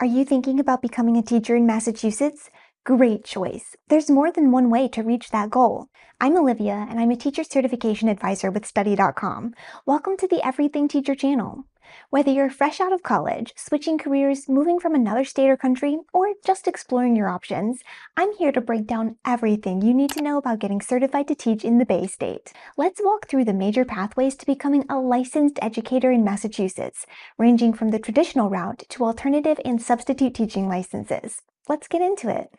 Are you thinking about becoming a teacher in Massachusetts? Great choice. There's more than one way to reach that goal. I'm Olivia, and I'm a teacher certification advisor with Study.com. Welcome to the Everything Teacher channel. Whether you're fresh out of college, switching careers, moving from another state or country, or just exploring your options, I'm here to break down everything you need to know about getting certified to teach in the Bay State. Let's walk through the major pathways to becoming a licensed educator in Massachusetts, ranging from the traditional route to alternative and substitute teaching licenses. Let's get into it.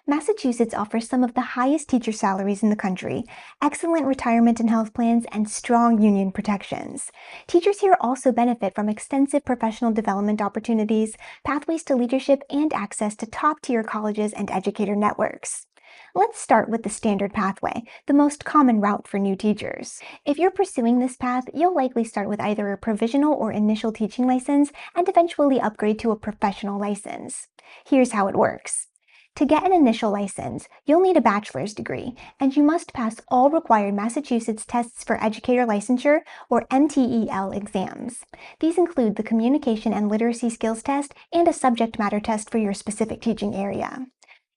Massachusetts offers some of the highest teacher salaries in the country, excellent retirement and health plans, and strong union protections. Teachers here also benefit from extensive professional development opportunities, pathways to leadership, and access to top-tier colleges and educator networks. Let's start with the standard pathway, the most common route for new teachers. If you're pursuing this path, you'll likely start with either a provisional or initial teaching license and eventually upgrade to a professional license. Here's how it works. To get an initial license, you'll need a bachelor's degree, and you must pass all required Massachusetts tests for Educator Licensure, or MTEL exams. These include the Communication and Literacy Skills Test and a subject matter test for your specific teaching area.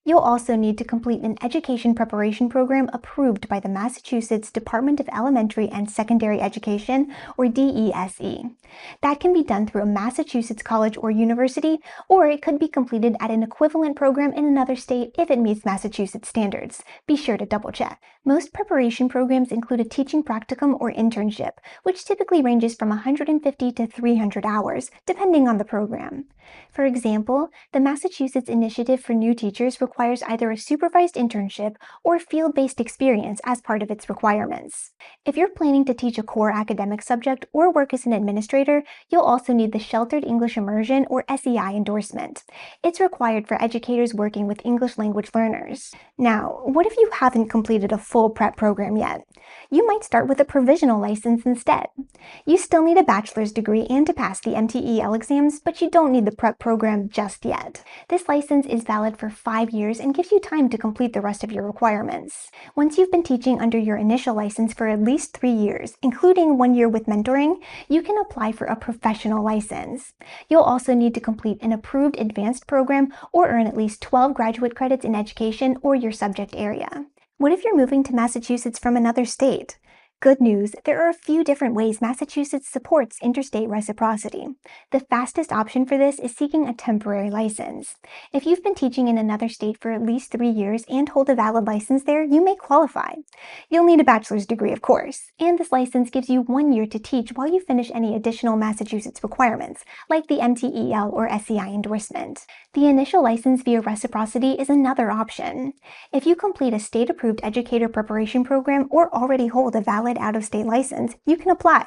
You'll also need to complete an education preparation program approved by the Massachusetts Department of Elementary and Secondary Education, or DESE. That can be done through a Massachusetts college or university, or it could be completed at an equivalent program in another state if it meets Massachusetts standards. Be sure to double check. Most preparation programs include a teaching practicum or internship, which typically ranges from 150 to 300 hours, depending on the program. For example, the Massachusetts Initiative for New Teachers requires either a supervised internship or field-based experience as part of its requirements. If you're planning to teach a core academic subject or work as an administrator, you'll also need the Sheltered English Immersion, or SEI endorsement. It's required for educators working with English language learners. Now, what if you haven't completed a full prep program yet? You might start with a provisional license instead. You still need a bachelor's degree and to pass the MTEL exams, but you don't need the prep program just yet. This license is valid for 5 years and gives you time to complete the rest of your requirements. Once you've been teaching under your initial license for at least 3 years, including 1 year with mentoring, you can apply for a professional license. You'll also need to complete an approved advanced program or earn at least 12 graduate credits in education or your subject area. What if you're moving to Massachusetts from another state? Good news, there are a few different ways Massachusetts supports interstate reciprocity. The fastest option for this is seeking a temporary license. If you've been teaching in another state for at least 3 years and hold a valid license there, you may qualify. You'll need a bachelor's degree, of course, and this license gives you 1 year to teach while you finish any additional Massachusetts requirements, like the MTEL or SEI endorsement. The initial license via reciprocity is another option. If you complete a state-approved educator preparation program or already hold a valid out-of-state license, you can apply.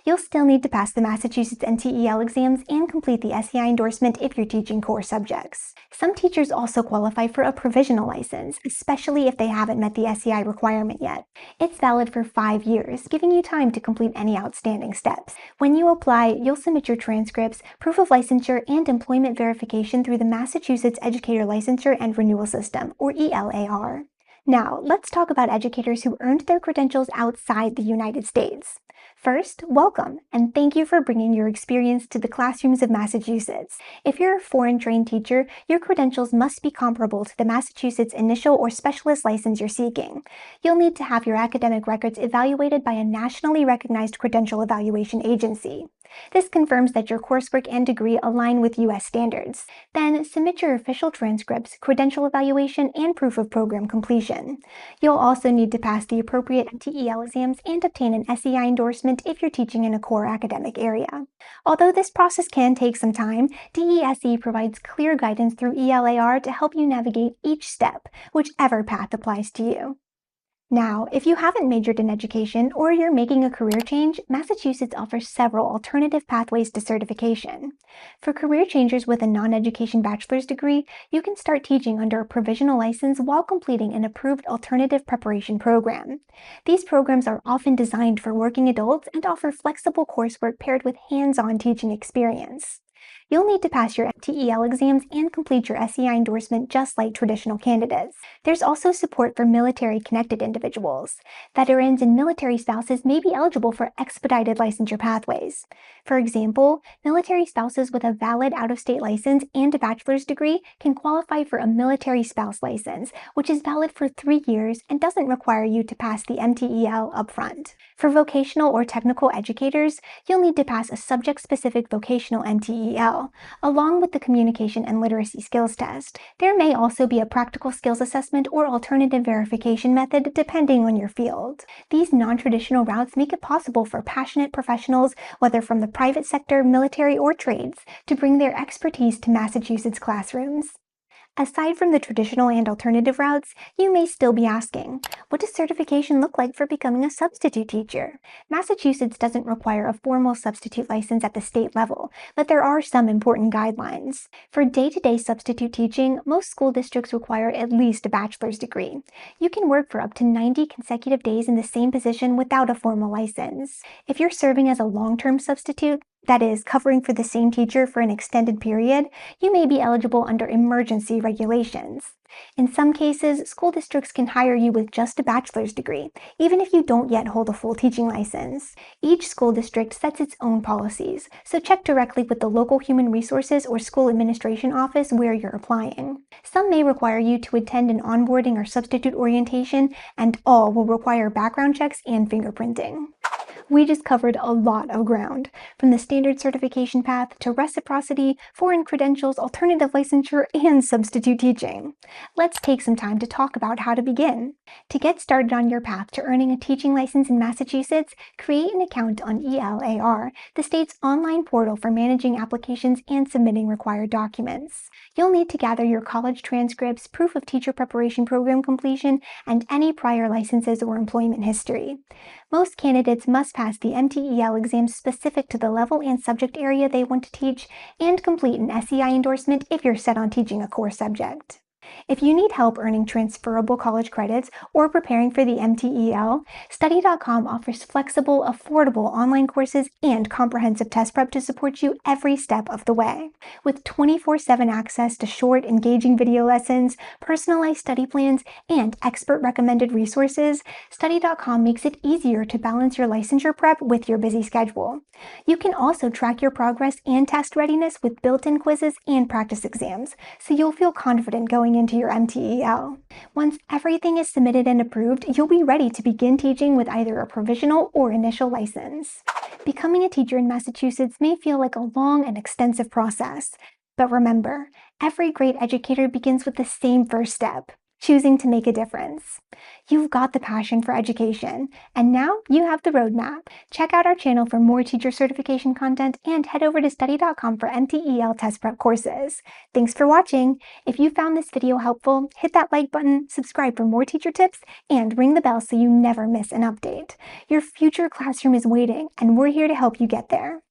You'll still need to pass the Massachusetts MTEL exams and complete the SEI endorsement if you're teaching core subjects. Some teachers also qualify for a provisional license, especially if they haven't met the SEI requirement yet. It's valid for 5 years, giving you time to complete any outstanding steps. When you apply, you'll submit your transcripts, proof of licensure, and employment verification through the Massachusetts Educator Licensure and Renewal System, or ELAR. Now, let's talk about educators who earned their credentials outside the United States. First, welcome, and thank you for bringing your experience to the classrooms of Massachusetts. If you're a foreign-trained teacher, your credentials must be comparable to the Massachusetts initial or specialist license you're seeking. You'll need to have your academic records evaluated by a nationally recognized credential evaluation agency. This confirms that your coursework and degree align with U.S. standards. Then, submit your official transcripts, credential evaluation, and proof of program completion. You'll also need to pass the appropriate MTEL exams and obtain an SEI endorsement if you're teaching in a core academic area. Although this process can take some time, DESE provides clear guidance through ELAR to help you navigate each step, whichever path applies to you. Now, if you haven't majored in education or you're making a career change, Massachusetts offers several alternative pathways to certification. For career changers with a non-education bachelor's degree, you can start teaching under a provisional license while completing an approved alternative preparation program. These programs are often designed for working adults and offer flexible coursework paired with hands-on teaching experience. You'll need to pass your MTEL exams and complete your SEI endorsement just like traditional candidates. There's also support for military-connected individuals. Veterans and military spouses may be eligible for expedited licensure pathways. For example, military spouses with a valid out-of-state license and a bachelor's degree can qualify for a military spouse license, which is valid for 3 years and doesn't require you to pass the MTEL upfront. For vocational or technical educators, you'll need to pass a subject-specific vocational MTEL, along with the communication and literacy skills test. There may also be a practical skills assessment or alternative verification method depending on your field. These non-traditional routes make it possible for passionate professionals, whether from the private sector, military, or trades, to bring their expertise to Massachusetts classrooms. Aside from the traditional and alternative routes, you may still be asking, what does certification look like for becoming a substitute teacher? Massachusetts doesn't require a formal substitute license at the state level, but there are some important guidelines. For day-to-day substitute teaching, most school districts require at least a bachelor's degree. You can work for up to 90 consecutive days in the same position without a formal license. If you're serving as a long-term substitute, that is, covering for the same teacher for an extended period, you may be eligible under emergency regulations. In some cases, school districts can hire you with just a bachelor's degree, even if you don't yet hold a full teaching license. Each school district sets its own policies, so check directly with the local human resources or school administration office where you're applying. Some may require you to attend an onboarding or substitute orientation, and all will require background checks and fingerprinting. We just covered a lot of ground, from the standard certification path to reciprocity, foreign credentials, alternative licensure, and substitute teaching. Let's take some time to talk about how to begin. To get started on your path to earning a teaching license in Massachusetts, create an account on ELAR, the state's online portal for managing applications and submitting required documents. You'll need to gather your college transcripts, proof of teacher preparation program completion, and any prior licenses or employment history. Most candidates must pass the MTEL exam specific to the level and subject area they want to teach, and complete an SEI endorsement if you're set on teaching a core subject. If you need help earning transferable college credits or preparing for the MTEL, Study.com offers flexible, affordable online courses and comprehensive test prep to support you every step of the way. With 24/7 access to short, engaging video lessons, personalized study plans, and expert-recommended resources, Study.com makes it easier to balance your licensure prep with your busy schedule. You can also track your progress and test readiness with built-in quizzes and practice exams, so you'll feel confident going into your MTEL. Once everything is submitted and approved, you'll be ready to begin teaching with either a provisional or initial license. Becoming a teacher in Massachusetts may feel like a long and extensive process, but remember, every great educator begins with the same first step: choosing to make a difference. You've got the passion for education, and now you have the roadmap. Check out our channel for more teacher certification content and head over to Study.com for MTEL test prep courses. Thanks for watching. If you found this video helpful, hit that like button, subscribe for more teacher tips, and ring the bell so you never miss an update. Your future classroom is waiting, and we're here to help you get there.